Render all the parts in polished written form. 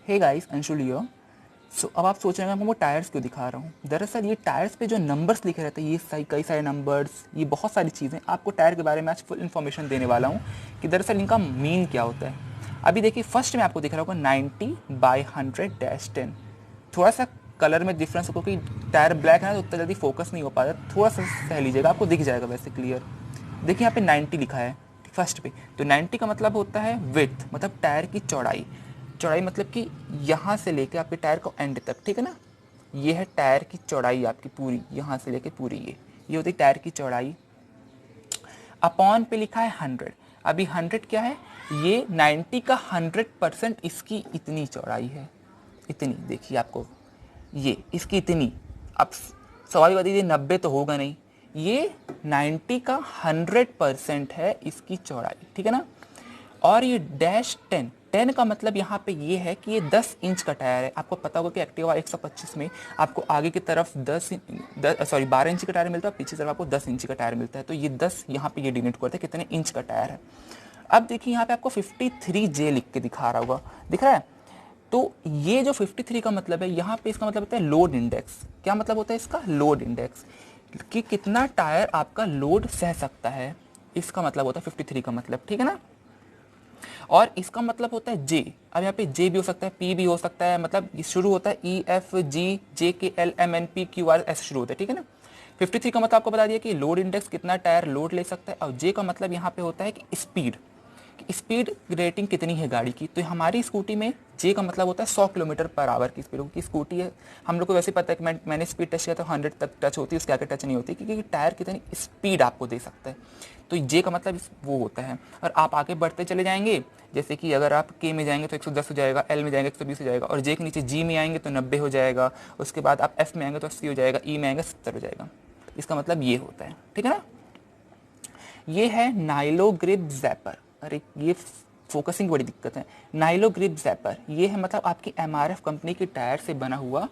Hey guys, Anshul here. So अब आप सोच रहे हैं मैं वो टायर्स क्यों दिखा रहा हूँ। दरअसल ये टायर्स पे जो नंबर्स लिखे रहते हैं, ये कई सारे नंबर्स, ये बहुत सारी चीज़ें आपको टायर के बारे में आज फुल इन्फॉर्मेशन देने वाला हूँ कि दरअसल इनका मीन क्या होता है। अभी देखिए, फर्स्ट में आपको दिख रहा होगा 90/100-10। थोड़ा सा कलर में डिफरेंस हो क्योंकि टायर ब्लैक है ना, तो उतना जल्दी फोकस नहीं हो पाता, थोड़ा सा सह लीजिएगा, आपको दिख जाएगा वैसे क्लियर। देखिए यहाँ पे 90 लिखा है फर्स्ट पे, तो 90 का मतलब होता है विड्थ, मतलब टायर की चौड़ाई। चौड़ाई मतलब कि यहाँ से लेके आपके टायर को एंड तक, ठीक है ना। ये है टायर की चौड़ाई आपकी पूरी, यहाँ से लेके पूरी ये होती है टायर की चौड़ाई। अपॉन पे लिखा है 100। अभी 100 क्या है, ये 90 का 100% इसकी इतनी चौड़ाई है, इतनी देखिए आपको, ये इसकी इतनी। अब सवाल बता दीजिए 90 तो होगा नहीं, ये 90 का 100% है इसकी चौड़ाई, ठीक है ना। और ये -10, 10 का मतलब यहाँ पे ये है कि ये 10 इंच का टायर है। आपको पता होगा कि एक्टिवा 125 में आपको आगे की तरफ 12 इंच का टायर मिलता है, पीछे तरफ आपको 10 इंच का टायर मिलता है। तो ये 10 यहाँ पे ये डिनोट करता है कितने इंच का टायर है। अब देखिए यहाँ पे आपको 53J लिख के दिखा रहा होगा, दिख रहा है। तो ये जो 53 का मतलब है, यहाँ पे इसका मतलब होता है लोड इंडेक्स। क्या मतलब होता है इसका? लोड इंडेक्स, कि कितना टायर आपका लोड सह सकता है, इसका मतलब होता है 53 का मतलब, ठीक है ना। और इसका मतलब होता है जे। अब यहाँ पे जे भी हो सकता है, पी भी हो सकता है, मतलब ये शुरू होता है EFGJKLMNPQR ऐसे शुरू होता है, ठीक है ना। 53 का मतलब आपको बता दिया कि लोड इंडेक्स कितना टायर लोड ले सकता है, और जे का मतलब यहाँ पे होता है कि स्पीड रेटिंग कितनी है गाड़ी की। तो हमारी स्कूटी में जे का मतलब होता है 100 किलोमीटर पर आवर की स्पीड की स्कूटी है। हम लोग को वैसे पता है कि मैंने स्पीड टच किया तो 100 तक टच होती है, उसके आगे टच नहीं होती, क्योंकि टायर कितनी स्पीड आपको दे सकता है। तो जे का मतलब वो होता है। और आप आगे बढ़ते चले जाएंगे, जैसे कि अगर आप के में जाएंगे तो 110 हो जाएगा, एल में जाएंगे 120 हो जाएगा, और जे के नीचे जी में आएंगे तो 90 हो जाएगा, उसके बाद आप एफ में आएंगे तो 80 हो जाएगा, ई में आएंगे 70 हो जाएगा। इसका मतलब ये होता है, ठीक है ना। ये है नाइलो ग्रिप जैपर। अरे ये फोकसिंग बड़ी दिक्कत है। नाइलो ग्रिप जैपर ये है मतलब आपकी एमआरएफ कंपनी के टायर से बना हुआ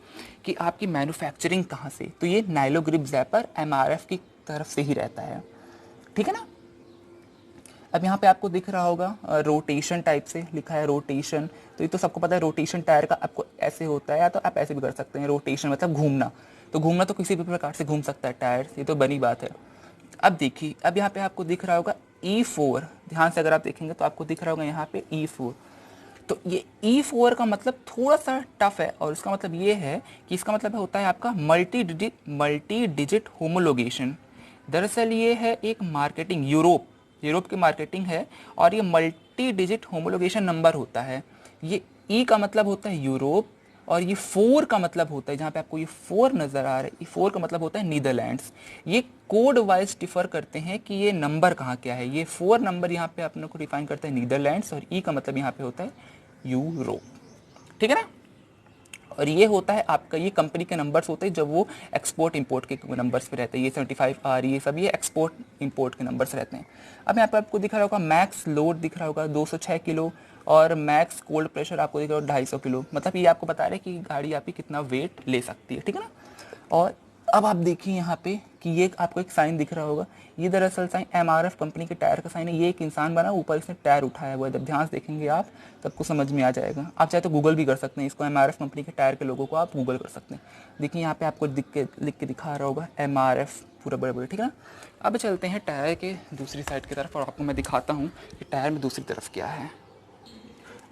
कि आपकी मैन्युफैक्चरिंग कहाँ से। तो ये नाइलो ग्रिप जैपर एमआरएफ की तरफ से ही रहता है, ठीक है ना। अब यहाँ पे आपको दिख रहा होगा रोटेशन टाइप से लिखा है रोटेशन। तो ये तो सबको पता है रोटेशन टायर का आपको ऐसे होता है, या तो आप ऐसे भी कर सकते हैं। रोटेशन मतलब घूमना, तो घूमना तो किसी भी प्रकार से घूम सकता है टायर, ये तो बनी बात है। अब देखिए, अब यहाँ पे आपको दिख रहा होगा E4, ध्यान से अगर आप देखेंगे तो आपको दिख रहा होगा यहाँ पे E4। तो ये E4 का मतलब थोड़ा सा टफ है, और इसका मतलब ये है कि इसका मतलब होता है आपका मल्टी डिजिट होमोलोगेशन। दरअसल ये है एक मार्केटिंग, यूरोप की मार्केटिंग है, और ये मल्टी डिजिट होमोलोगेशन नंबर होता है। ये ई का मतलब होता है यूरोप, और ये 4 का मतलब होता है, जहाँ पे आपको ये 4 नज़र आ रहा है, ये 4 का मतलब होता है नीदरलैंड्स। ये कोड वाइज डिफर करते हैं कि ये नंबर कहाँ क्या है। ये 4 नंबर यहाँ पे अपने को डिफाइन करता है नीदरलैंड्स, और ई का मतलब यहाँ पे होता है यूरोप, ठीक है ना। और ये होता है आपका, ये कंपनी के नंबर्स होते हैं जब वो एक्सपोर्ट इंपोर्ट के नंबर्स पे रहते हैं। ये 75R, ये सब ये एक्सपोर्ट इंपोर्ट के नंबर्स रहते हैं। अब यहाँ पे आपको दिख रहा होगा मैक्स लोड दिख रहा होगा 206 किलो, और मैक्स कोल्ड प्रेशर आपको दिख रहा होगा 250 किलो। मतलब ये आपको बता रहे हैं कि गाड़ी आपकी कितना वेट ले सकती है, ठीक है ना। और अब आप देखिए यहाँ पे कि ये आपको एक साइन दिख रहा होगा, ये दरअसल साइन एमआरएफ कंपनी के टायर का साइन है। ये एक इंसान बना, ऊपर इसने टायर उठाया हुआ है। जब ध्यान से देखेंगे आप तो आपको समझ में आ जाएगा। आप चाहे तो गूगल भी कर सकते हैं इसको, एमआरएफ कंपनी के टायर के लोगों को आप गूगल कर सकते हैं। देखिए यहाँ पे आपको लिख के दिखा रहा होगा एमआरएफ पूरा बड़े बड़े, ठीक है ना। अब चलते हैं टायर के दूसरी साइड की तरफ, और आपको मैं दिखाता हूँ कि टायर में दूसरी तरफ क्या है।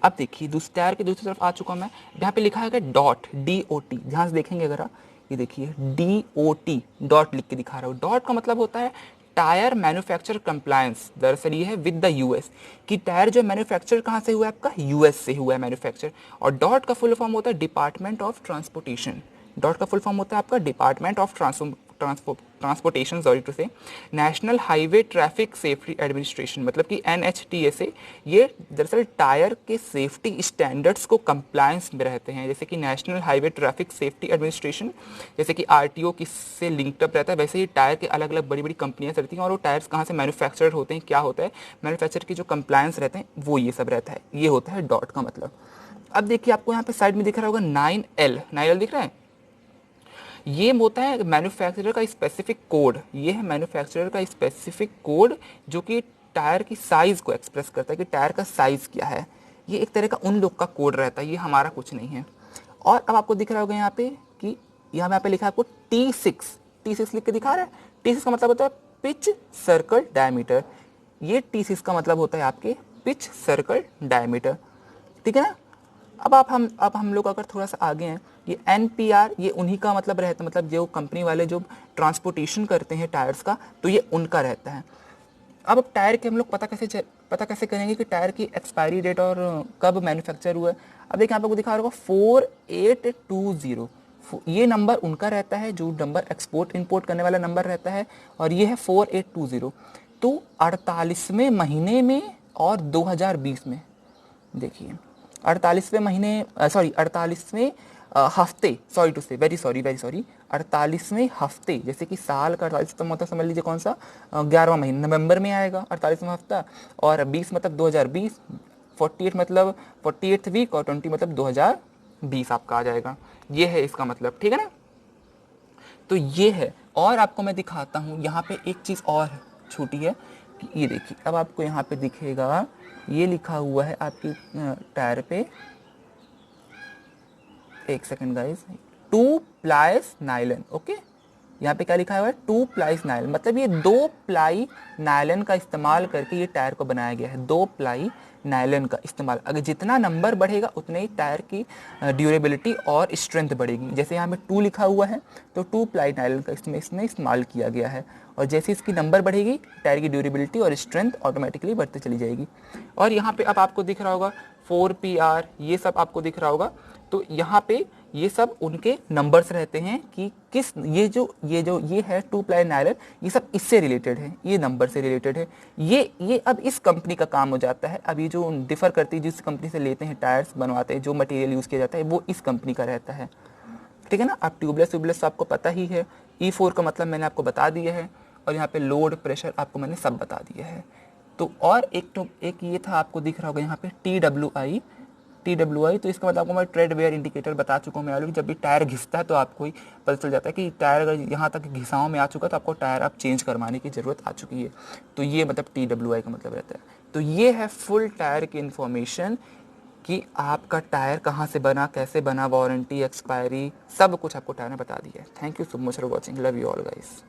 अब देखिए टायर की दूसरी तरफ आ चुका मैं। यहाँ पे लिखा है डॉट, DOT, ध्यान से देखेंगे अगर आप, ये देखिए DOT डॉट लिख के दिखा रहा हूँ। डॉट का मतलब होता है टायर मैन्युफैक्चर कंप्लायंस। दरअसल ये है विद द यूएस, कि टायर जो मैन्युफैक्चर कहाँ से हुआ है आपका, यूएस से हुआ है मैन्युफैक्चर। और डॉट का फुल फॉर्म होता है डिपार्टमेंट ऑफ ट्रांसपोर्टेशन। डॉट का फुल फॉर्म होता है आपका department of transportation, sorry to say, national highway traffic safety administration, मतलब कि NHTSA। ये दरअसल टायर के सेफ्टी स्टैंडर्ड्स को कंप्लायंस में रहते हैं। जैसे कि national highway traffic safety administration, जैसे कि RTO किससे लिंक्ड अप रहता है, वैसे ही टायर के अलग अलग बड़ी बड़ी कंपनियां रहती हैं, और वो टायर्स कहाँ से मैन्युफैक्चर्ड होते हैं, क्या होता है मैन्युफैक्चर की जो कंप्लायंस रहते हैं, वो ये सब रहता है। ये होता है डॉट का मतलब। अब देखिए आपको यहाँ पे साइड में दिख रहा होगा 9L दिख रहा है। ये होता है मैन्युफैक्चरर का स्पेसिफिक कोड। ये है मैन्युफैक्चरर का स्पेसिफिक कोड, जो कि टायर की साइज़ को एक्सप्रेस करता है कि टायर का साइज़ क्या है। ये एक तरह का उन लोग का कोड रहता है, ये हमारा कुछ नहीं है। और अब आपको दिख रहा होगा यहाँ पे कि यहाँ पे लिखा है आपको T6 लिख के दिखा रहा है। T6 का मतलब होता है पिच सर्कल डायमीटर। ये T6 का मतलब होता है आपके पिच सर्कल डायमीटर, ठीक है ना। अब हम लोग अगर थोड़ा सा आगे हैं, ये NPR ये उन्हीं का मतलब रहता है, मतलब जो कंपनी वाले जो ट्रांसपोर्टेशन करते हैं टायर्स का, तो ये उनका रहता है। अब टायर के हम लोग पता कैसे करेंगे कि टायर की एक्सपायरी डेट और कब मैन्युफैक्चर हुआ है। अब देखिए यहाँ पे आपको दिखा रहा होगा 4820, ये नंबर उनका रहता है जो नंबर एक्सपोर्ट इंपोर्ट करने वाला नंबर रहता है, और ये है 4820। तो 48वें महीने में और 2020 में देखिए 48वें महीने सॉरी 48वें हफ्ते, सॉरी टू से वेरी सॉरी 48वें हफ्ते, जैसे कि साल का 48 मतलब समझ लीजिए कौन सा 11वां महीना नवंबर में आएगा 48वां हफ्ता, और 20 मतलब 2020, 48 मतलब 48th वीक, और 20 मतलब 2020 आपका आ जाएगा। ये है इसका मतलब, ठीक है ना। तो ये है, और आपको मैं दिखाता हूँ यहाँ पे एक चीज़ और छोटी है कि ये देखिए, अब आपको यहाँ पे दिखेगा ये लिखा हुआ है आपकी टायर पे, एक सेकंड गाइस, 2 प्लाइस नायलन। ओके, यहाँ पे क्या लिखा हुआ है 2 प्लाइस नायलन, मतलब ये 2 प्लाई नायलन का इस्तेमाल करके ये टायर को बनाया गया है। 2 प्लाई नायलन का इस्तेमाल, अगर जितना नंबर बढ़ेगा उतने ही टायर की ड्यूरेबिलिटी और स्ट्रेंथ बढ़ेगी। जैसे यहाँ पे 2 लिखा हुआ है तो 2 प्लाई नायलन का इसमें इस्तेमाल किया गया है, और जैसे इसकी नंबर बढ़ेगी टायर की ड्यूरेबिलिटी और स्ट्रेंथ ऑटोमेटिकली बढ़ते चली जाएगी। और यहाँ पे अब आपको दिख रहा होगा 4PR, ये सब आपको दिख रहा होगा। तो यहाँ पे ये सब उनके नंबर्स रहते हैं कि किस ये है 2 प्लाई नायलन, ये सब इससे रिलेटेड है, ये नंबर से रिलेटेड है। ये अब इस कंपनी का काम हो जाता है। अब ये जो डिफर करती है, जिस कंपनी से लेते हैं टायर्स बनवाते हैं, जो मटेरियल यूज़ किया जाता है वो इस कंपनी का रहता है, ठीक है ना। अब ट्यूबलेस आपको पता ही है। E4 का मतलब मैंने आपको बता दिया है, और यहाँ पे लोड प्रेशर आपको मैंने सब बता दिया है। तो और एक ये था आपको दिख रहा होगा यहाँ पे TWI, तो इसका मतलब आपको मैं ट्रेड वेयर इंडिकेटर बता चुका हूँ मैं ऑलरेडी। जब भी टायर घिसता है तो आपको ही पता चल जाता है कि टायर अगर यहाँ तक घिसाव में आ चुका है तो आपको टायर आप चेंज करवाने की ज़रूरत आ चुकी है। तो ये मतलब TWI का मतलब रहता है। तो ये है फुल टायर की इन्फॉर्मेशन कि आपका टायर कहाँ से बना, कैसे बना, वारंटी, एक्सपायरी, सब कुछ आपको टायर ने बता दिया है। Thank you so much for watching, love you all guys.